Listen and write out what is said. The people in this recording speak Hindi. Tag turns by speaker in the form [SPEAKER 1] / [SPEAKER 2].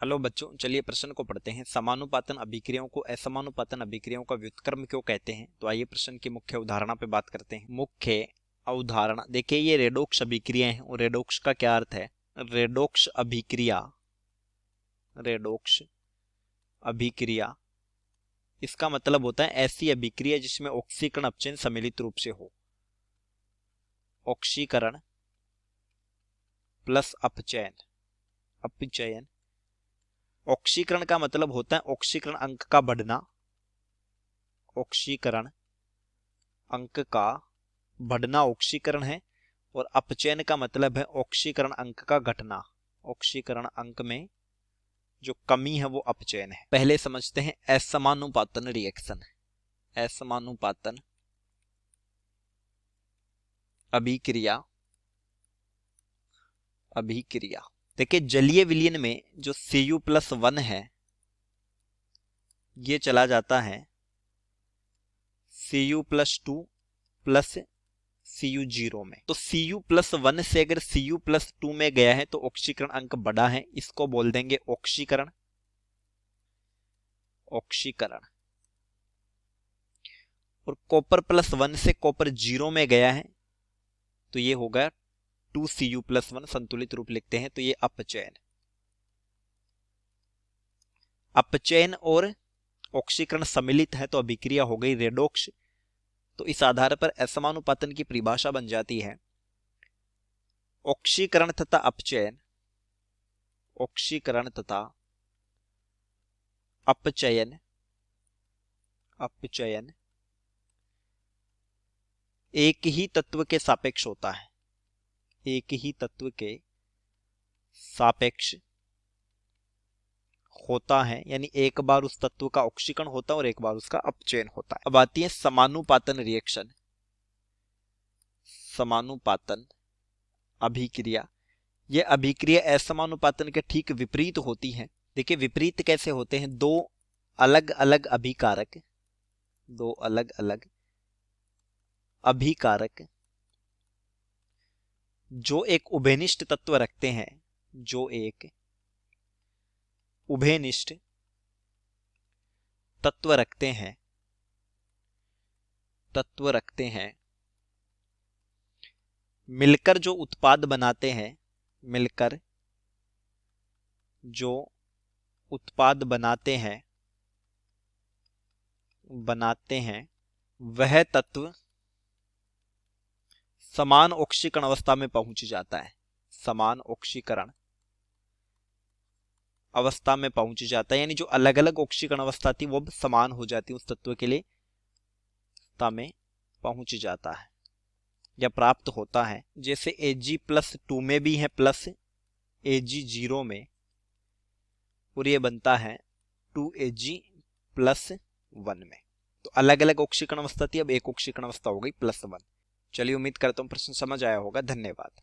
[SPEAKER 1] हेलो बच्चों, चलिए प्रश्न को पढ़ते हैं। समानुपातन अभिक्रियाओं को असमानुपातन अभिक्रियाओं का व्युत्क्रम क्यों कहते हैं? तो आइए प्रश्न की मुख्य उदाहरण पे बात करते हैं। मुख्य अवधारणा देखिए, ये रेडोक्स अभिक्रिया है। और रेडोक्स का क्या अर्थ है? रेडोक्स अभिक्रिया, रेडोक्स अभिक्रिया इसका मतलब होता है ऐसी अभिक्रिया जिसमें ऑक्सीकरण अपचयन सम्मिलित रूप से हो। ऑक्सीकरण प्लस अपचयन, अपचयन। ऑक्सीकरण का मतलब होता है ऑक्सीकरण अंक का बढ़ना, ऑक्सीकरण अंक का बढ़ना ऑक्सीकरण है। और अपचयन का मतलब है ऑक्सीकरण अंक का घटना। ऑक्सीकरण अंक में जो कमी है वो अपचयन है। पहले समझते हैं असमानुपातन रिएक्शन। असमानुपातन अभिक्रिया, अभिक्रिया देखिए, जलीय विलयन में जो Cu+1 है ये चला जाता है Cu+2 प्लस Cu0 में। तो Cu+1 से अगर Cu+2 में गया है तो ऑक्सीकरण अंक बड़ा है, इसको बोल देंगे ऑक्सीकरण, ऑक्सीकरण। और कॉपर+1 से कॉपर 0 में गया है तो ये हो गया 2Cu+1, संतुलित रूप लिखते हैं तो ये अपचयन। अपचयन और ऑक्सीकरण सम्मिलित है तो अभिक्रिया हो गई रेडोक्स। तो इस आधार पर असमानुपातन की परिभाषा बन जाती है ऑक्सीकरण तथा अपचयन, ऑक्सीकरण तथा अपचयन, अपचयन एक ही तत्व के सापेक्ष होता है, एक ही तत्व के सापेक्ष होता है। यानी एक बार उस तत्व का ऑक्सीकरण होता है और एक बार उसका अपचयन होता है। अब आती है समानुपातन रिएक्शन, समानुपातन अभिक्रिया। यह अभिक्रिया असमानुपातन के ठीक विपरीत होती है। देखिए विपरीत कैसे होते हैं? दो अलग अलग अभिकारक, दो अलग अलग अभिकारक जो एक उभयनिष्ठ तत्व रखते हैं, जो एक उभयनिष्ठ तत्व रखते हैं, तत्व रखते हैं, मिलकर जो उत्पाद बनाते हैं, मिलकर जो उत्पाद बनाते हैं, बनाते हैं, वह तत्व समान ऑक्सीकरण अवस्था में पहुंच जाता है, समान ऑक्सीकरण अवस्था में पहुंच जाता है। यानी जो अलग अलग ऑक्सीकरण अवस्था थी वो समान हो जाती है, उस तत्व के लिए अवस्था में पहुंच जाता है या प्राप्त होता है। जैसे Ag+2 में भी है प्लस Ag0 में, और ये बनता है 2Ag+1 में। तो अलग अलग ऑक्सीकरण अवस्था थी, अब एक ऑक्सीकरण अवस्था हो गई +1। चलिए उम्मीद करता हूं प्रश्न समझ आया होगा। धन्यवाद।